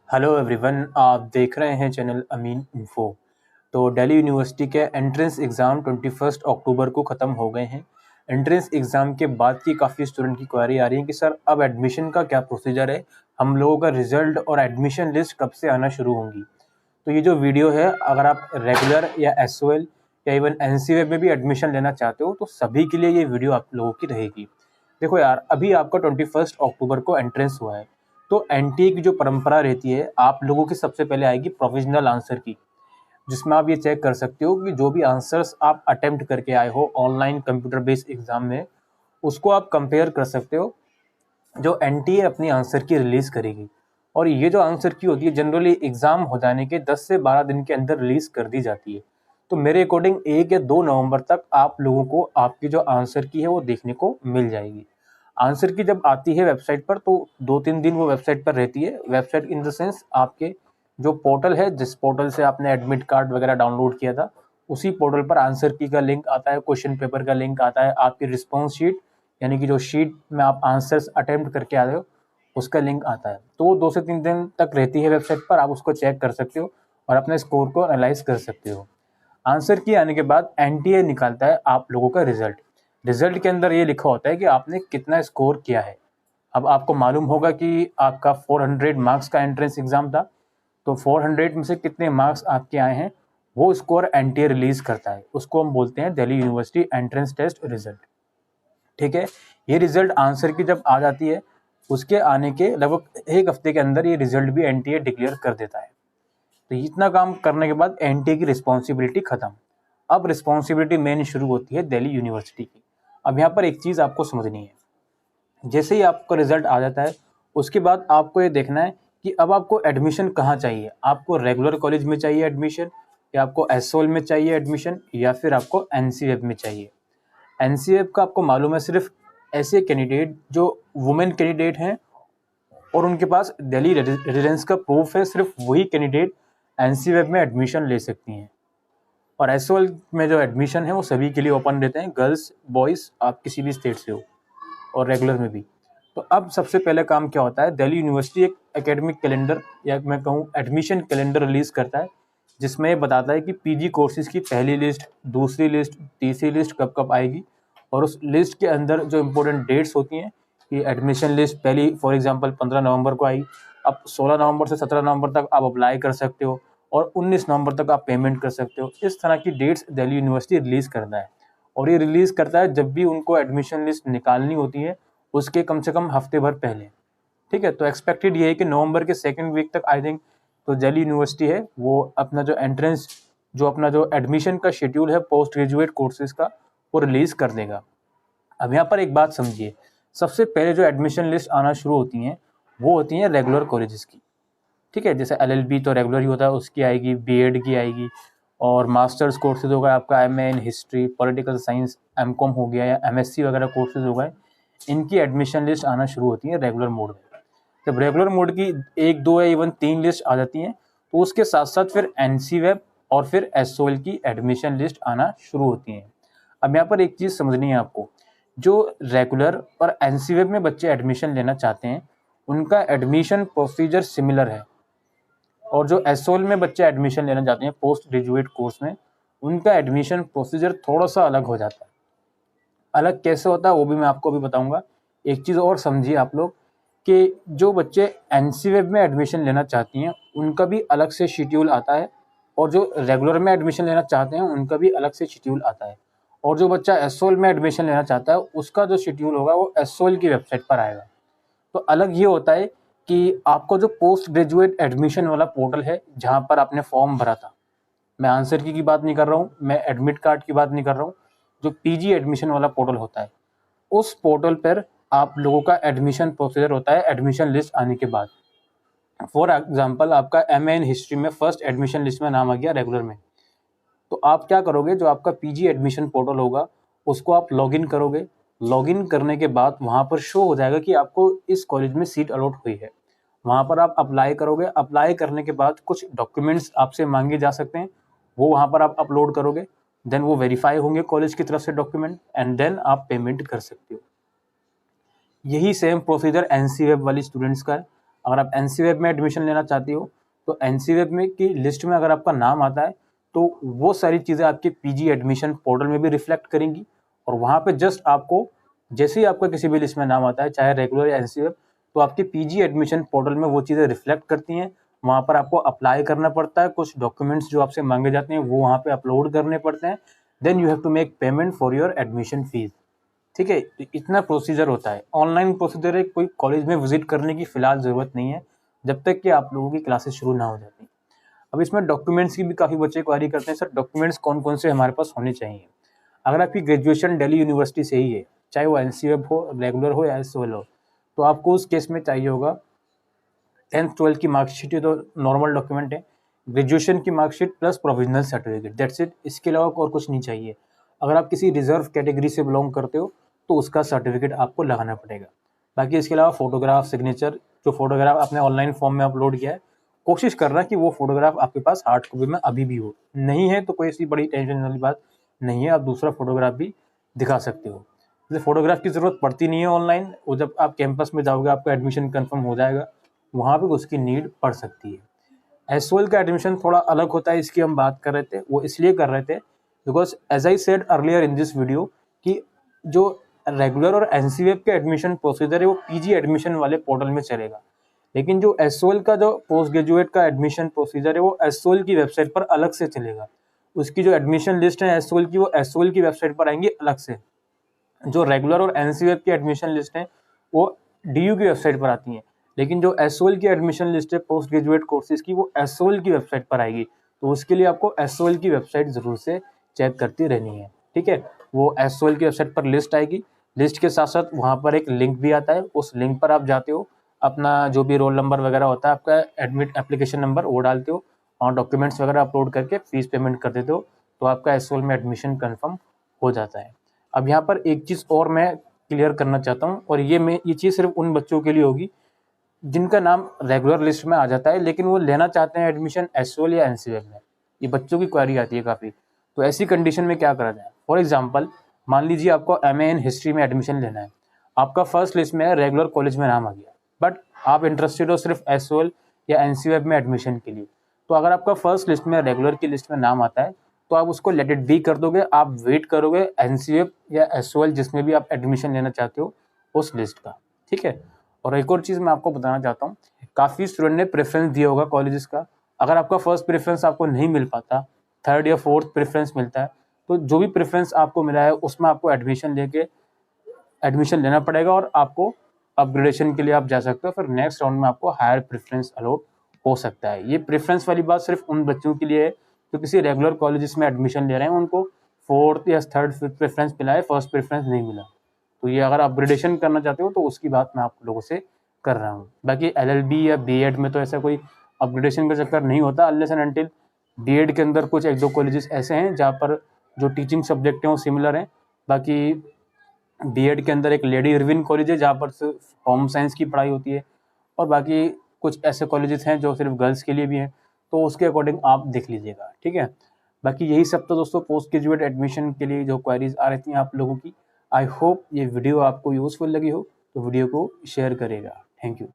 Hello everyone, आप देख रहे हैं चैनल अमीन इन्फो। तो दिल्ली यूनिवर्सिटी के एंट्रेंस एग्ज़ाम 21 अक्टूबर को ख़त्म हो गए हैं। एंट्रेंस एग्ज़ाम के बाद की काफ़ी स्टूडेंट की क्वेरी आ रही है कि सर अब एडमिशन का क्या प्रोसीजर है, हम लोगों का रिज़ल्ट और एडमिशन लिस्ट कब से आना शुरू होंगी। तो ये जो वीडियो है, अगर आप रेगुलर या एसओएल या इवन एनसीवेब में भी एडमिशन लेना चाहते हो तो सभी के लिए ये वीडियो आप लोगों की रहेगी। देखो यार, अभी आपका 21 अक्टूबर को एंट्रेंस हुआ है, तो एनटीए की जो परंपरा रहती है, आप लोगों की सबसे पहले आएगी प्रोविजनल आंसर की, जिसमें आप ये चेक कर सकते हो कि जो भी आंसर्स आप अटेम्प्ट करके आए हो ऑनलाइन कंप्यूटर बेस्ड एग्जाम में, उसको आप कंपेयर कर सकते हो जो एनटीए अपनी आंसर की रिलीज़ करेगी। और ये जो आंसर की होती है जनरली एग्ज़ाम हो जाने के 10 से 12 दिन के अंदर रिलीज़ कर दी जाती है। तो मेरे अकॉर्डिंग 1 या 2 नवंबर तक आप लोगों को आपकी जो आंसर की है वो देखने को मिल जाएगी। आंसर की जब आती है वेबसाइट पर तो 2-3 दिन वो वेबसाइट पर रहती है। वेबसाइट इन द सेंस आपके जो पोर्टल है, जिस पोर्टल से आपने एडमिट कार्ड वगैरह डाउनलोड किया था, उसी पोर्टल पर आंसर की का लिंक आता है, क्वेश्चन पेपर का लिंक आता है, आपकी रिस्पॉन्स शीट यानी कि जो शीट में आप आंसर्स अटेम्प्ट करके आ रहे हो उसका लिंक आता है। तो वो 2 से 3 दिन तक रहती है वेबसाइट पर, आप उसको चेक कर सकते हो और अपने स्कोर को एनालाइज कर सकते हो। आंसर की आने के बाद एनटीए निकालता है आप लोगों का रिजल्ट। रिजल्ट के अंदर ये लिखा होता है कि आपने कितना स्कोर किया है। अब आपको मालूम होगा कि आपका 400 मार्क्स का एंट्रेंस एग्जाम था, तो 400 में से कितने मार्क्स आपके आए हैं वो स्कोर एनटीए रिलीज करता है। उसको हम बोलते हैं Delhi university entrance test result. ठीक है, ये रिजल्ट आंसर की जब आ जाती है, उसके आने के लगभग 1 हफ्ते के अंदर ये रिजल्ट भी एनटीए डिक्लेयर कर देता है। तो इतना काम करने के बाद एनटीए की रिस्पॉन्सिबिलिटी खत्म। अब रिस्पॉन्सिबिलिटी मेन शुरू होती है दिल्ली यूनिवर्सिटी की। अब यहाँ पर एक चीज़ आपको समझनी है, जैसे ही आपका रिजल्ट आ जाता है उसके बाद आपको ये देखना है कि अब आपको एडमिशन कहाँ चाहिए। आपको रेगुलर कॉलेज में चाहिए एडमिशन, या आपको एसओएल में चाहिए एडमिशन, या फिर आपको एनसीएफ में चाहिए। एनसीएफ का आपको मालूम है सिर्फ ऐसे कैंडिडेट जो वुमेन कैंडिडेट हैं और उनके पास दिल्ली रेजिडेंस का प्रूफ है, सिर्फ वही कैंडिडेट एनसीएफ में एडमिशन ले सकती हैं। और एसओएल में जो एडमिशन है वो सभी के लिए ओपन रहते हैं, गर्ल्स बॉयज़, आप किसी भी स्टेट से हो, और रेगुलर में भी। तो अब सबसे पहले काम क्या होता है, दिल्ली यूनिवर्सिटी एक एकेडमिक कैलेंडर या मैं कहूँ एडमिशन कैलेंडर रिलीज़ करता है, जिसमें ये बताता है कि पीजी कोर्सेज़ की पहली लिस्ट, दूसरी लिस्ट, तीसरी लिस्ट कब कब आएगी। और उस लिस्ट के अंदर जो इम्पोर्टेंट डेट्स होती हैं कि एडमिशन लिस्ट पहली फॉर एग्जांपल 15 नवंबर को आई, अब 16 नवंबर से 17 नवंबर तक आप अप्लाई कर सकते हो और 19 नवंबर तक आप पेमेंट कर सकते हो। इस तरह की डेट्स दिल्ली यूनिवर्सिटी रिलीज़ करता है, और ये रिलीज़ करता है जब भी उनको एडमिशन लिस्ट निकालनी होती है उसके कम से कम हफ्ते भर पहले। ठीक है, तो एक्सपेक्टेड ये है कि नवंबर के सेकंड वीक तक आई थिंक तो दिल्ली यूनिवर्सिटी है वो अपना जो एंट्रेंस, जो अपना जो एडमिशन का शेड्यूल है पोस्ट ग्रेजुएट कोर्सेज का, वो रिलीज़ कर देगा। अब यहाँ पर एक बात समझिए, सबसे पहले जो एडमिशन लिस्ट आना शुरू होती हैं वो होती हैं रेगुलर कॉलेजेस की। ठीक है, जैसे एलएलबी तो रेगुलर ही होता है, उसकी आएगी, बीएड की आएगी, और मास्टर्स कोर्सेज होगा आपका MA in history, political science, MCom हो गया या एमएससी वगैरह कोर्सेज हो गए, इनकी एडमिशन लिस्ट आना शुरू होती है रेगुलर मोड में। जब रेगुलर मोड की 1, 2 या इवन 3 लिस्ट आ जाती हैं तो उसके साथ साथ फिर एनसीवेब और फिर एसओएल की एडमिशन लिस्ट आना शुरू होती हैं। अब यहाँ पर एक चीज़ समझनी है आपको, जो रेगुलर और एनसीवेब में बच्चे एडमिशन लेना चाहते हैं उनका एडमिशन प्रोसीजर सिमिलर है, और जो एसओएल में बच्चे एडमिशन लेना चाहते हैं पोस्ट ग्रेजुएट कोर्स में, उनका एडमिशन प्रोसीजर थोड़ा सा अलग हो जाता है। अलग कैसे होता है वो भी मैं आपको अभी बताऊंगा। एक चीज़ और समझिए आप लोग कि जो बच्चे एनसीवेब में एडमिशन लेना चाहती हैं उनका भी अलग से शेड्यूल आता है, और जो रेगुलर में एडमिशन लेना चाहते हैं उनका भी अलग से शेड्यूल आता है, और जो बच्चा एसओएल में एडमिशन लेना चाहता है उसका जो शेड्यूल होगा वो एसओएल की वेबसाइट पर आएगा। तो अलग ये होता है कि आपको जो पोस्ट ग्रेजुएट एडमिशन वाला पोर्टल है जहाँ पर आपने फॉर्म भरा था, मैं आंसर की बात नहीं कर रहा हूँ, मैं एडमिट कार्ड की बात नहीं कर रहा हूँ, जो पीजी एडमिशन वाला पोर्टल होता है उस पोर्टल पर आप लोगों का एडमिशन प्रोसीजर होता है एडमिशन लिस्ट आने के बाद। फॉर एग्जांपल आपका एमए इन हिस्ट्री में फर्स्ट एडमिशन लिस्ट में नाम आ गया रेगुलर में, तो आप क्या करोगे, जो आपका पीजी एडमिशन पोर्टल होगा उसको आप लॉगिन करोगे। लॉगिन करने के बाद वहाँ पर शो हो जाएगा कि आपको इस कॉलेज में सीट अलॉट हुई है। वहाँ पर आप अप्लाई करोगे, अप्लाई करने के बाद कुछ डॉक्यूमेंट्स आपसे मांगे जा सकते हैं, वो वहाँ पर आप अपलोड करोगे, देन वो वेरीफाई होंगे कॉलेज की तरफ से डॉक्यूमेंट, एंड देन आप पेमेंट कर सकते हो। यही सेम प्रोसीजर एनसीवेब वाली स्टूडेंट्स का है। अगर आप एनसीवेब में एडमिशन लेना चाहती हो तो एनसीवेब में की लिस्ट में अगर आपका नाम आता है तो वो सारी चीज़ें आपके पीजी एडमिशन पोर्टल में भी रिफ्लेक्ट करेंगी, और वहाँ पे जस्ट आपको जैसे ही आपका किसी भी लिस्ट में नाम आता है, चाहे रेगुलर या एनसीवेब, तो आपके पीजी एडमिशन पोर्टल में वो चीज़ें रिफ्लेक्ट करती हैं। वहाँ पर आपको अप्लाई करना पड़ता है, कुछ डॉक्यूमेंट्स जो आपसे मांगे जाते हैं वो वहाँ पे अपलोड करने पड़ते हैं, then you have to make payment for your admission fees. ठीक है, इतना प्रोसीजर होता है। ऑनलाइन प्रोसीजर है, कोई कॉलेज में विजिट करने की फिलहाल ज़रूरत नहीं है जब तक कि आप लोगों की क्लासेस शुरू ना हो जाती। अब इसमें डॉक्यूमेंट्स की भी काफ़ी बच्चे क्वारी करते हैं, सर डॉक्यूमेंट्स कौन कौन से हमारे पास होने चाहिए। अगर आपकी ग्रेजुएशन दिल्ली यूनिवर्सिटी से ही है, चाहे वो एनसीवेब हो, रेगुलर हो या एसओएल हो, तो आपको उस केस में चाहिए होगा 10th 12th की मार्कशीट, ये तो नॉर्मल डॉक्यूमेंट है, ग्रेजुएशन की marksheet plus provisional certificate, that's it. इसके अलावा और कुछ नहीं चाहिए। अगर आप किसी रिजर्व कैटेगरी से बिलोंग करते हो तो उसका सर्टिफिकेट आपको लगाना पड़ेगा। बाकी इसके अलावा फोटोग्राफ, सिग्नेचर, जो फोटोग्राफ आपने ऑनलाइन फॉर्म में अपलोड किया है, कोशिश करना कि वो फोटोग्राफ आपके पास हार्ड कॉपी में अभी भी हो। नहीं है तो कोई ऐसी बड़ी टेंशन वाली बात नहीं है, आप दूसरा फोटोग्राफ भी दिखा सकते हो। जैसे फोटोग्राफ की ज़रूरत पड़ती नहीं है ऑनलाइन, वो जब आप कैंपस में जाओगे आपका एडमिशन कंफर्म हो जाएगा, वहाँ पे उसकी नीड पड़ सकती है। एसओएल का एडमिशन थोड़ा अलग होता है, इसकी हम बात कर रहे थे, वो इसलिए कर रहे थे because as I said earlier in this video कि जो रेगुलर और एनसीवेब के एडमिशन प्रोसीजर है वो पीजी एडमिशन वाले पोर्टल में चलेगा, लेकिन जो एसओएल का जो पोस्ट ग्रेजुएट का एडमिशन प्रोसीजर है वो एसओएल की वेबसाइट पर अलग से चलेगा। उसकी जो एडमिशन लिस्ट है एसओएल की, वो एसओएल की वेबसाइट पर आएंगी अलग से। जो रेगुलर और एनसीवेब की एडमिशन लिस्ट है वो डीयू की वेबसाइट पर आती हैं, लेकिन जो एसओएल की एडमिशन लिस्ट है पोस्ट ग्रेजुएट कोर्सेज की, वो एसओएल की वेबसाइट पर आएगी। तो उसके लिए आपको एसओएल की वेबसाइट ज़रूर से चेक करती रहनी है। ठीक है, वो एसओएल की वेबसाइट पर लिस्ट आएगी, लिस्ट के साथ साथ वहाँ पर एक लिंक भी आता है, उस लिंक पर आप जाते हो, अपना जो भी रोल नंबर वगैरह होता है, आपका एडमिट एप्लीकेशन नंबर वो डालते हो और डॉक्यूमेंट्स वगैरह अपलोड करके फीस पेमेंट कर देते हो, तो आपका एसओएल में एडमिशन कन्फर्म हो जाता है। अब यहाँ पर एक चीज़ और मैं क्लियर करना चाहता हूँ, और ये चीज़ सिर्फ उन बच्चों के लिए होगी जिनका नाम रेगुलर लिस्ट में आ जाता है लेकिन वो लेना चाहते हैं एडमिशन एसओएल या एनसीवेब में। ये बच्चों की क्वेरी आती है काफ़ी। तो ऐसी कंडीशन में क्या करा जाए, फॉर एग्जांपल मान लीजिए आपको एमए इन हिस्ट्री में एडमिशन लेना है, आपका फर्स्ट लिस्ट में रेगुलर कॉलेज में नाम आ गया, बट आप इंटरेस्टेड हो सिर्फ एसओएल या एनसीवेब में एडमिशन के लिए। तो अगर आपका फर्स्ट लिस्ट में रेगुलर की लिस्ट में नाम आता है तो आप उसको लेट इट बी कर दोगे, आप वेट करोगे एनसीवेब या एसओएल जिसमें भी आप एडमिशन लेना चाहते हो उस लिस्ट का। ठीक है, और एक और चीज़ मैं आपको बताना चाहता हूँ, काफ़ी स्टूडेंट ने प्रेफरेंस दिया होगा कॉलेजेस का। अगर आपका फर्स्ट प्रेफरेंस आपको नहीं मिल पाता, थर्ड या फोर्थ प्रेफरेंस मिलता है, तो जो भी प्रेफरेंस आपको मिला है उसमें आपको एडमिशन लेना पड़ेगा और आपको अपग्रेडेशन के लिए आप जा सकते हो, फिर नेक्स्ट राउंड में आपको हायर प्रेफरेंस अलॉट हो सकता है। ये प्रेफरेंस वाली बात सिर्फ उन बच्चों के लिए है जो किसी रेगुलर कॉलेजेस में एडमिशन ले रहे हैं, उनको फोर्थ या थर्ड प्रेफरेंस मिला है, फर्स्ट प्रेफरेंस नहीं मिला। तो ये अगर अपग्रेडेशन करना चाहते हो तो उसकी बात मैं आप लोगों से कर रहा हूँ। बाकी एलएलबी या बीएड में तो ऐसा कोई अपग्रेडेशन का चक्कर नहीं होता अनलेस एंड अनटिल बीएड के अंदर कुछ एक दो कॉलेजेस ऐसे हैं जहाँ पर जो टीचिंग सब्जेक्ट हैं वो सिमिलर हैं। बाकी बीएड के अंदर एक लेडी इरविन कॉलेज है जहाँ पर सिर्फ होम साइंस की पढ़ाई होती है, और बाकी कुछ ऐसे कॉलेजेस हैं जो सिर्फ गर्ल्स के लिए भी हैं, तो उसके अकॉर्डिंग आप देख लीजिएगा। ठीक है, बाकी यही सब तो दोस्तों पोस्ट ग्रेजुएट एडमिशन के लिए जो क्वारीज आ रही थी आप लोगों की। आई होप ये वीडियो आपको यूज़फुल लगी हो, तो वीडियो को शेयर करेगा। Thank you.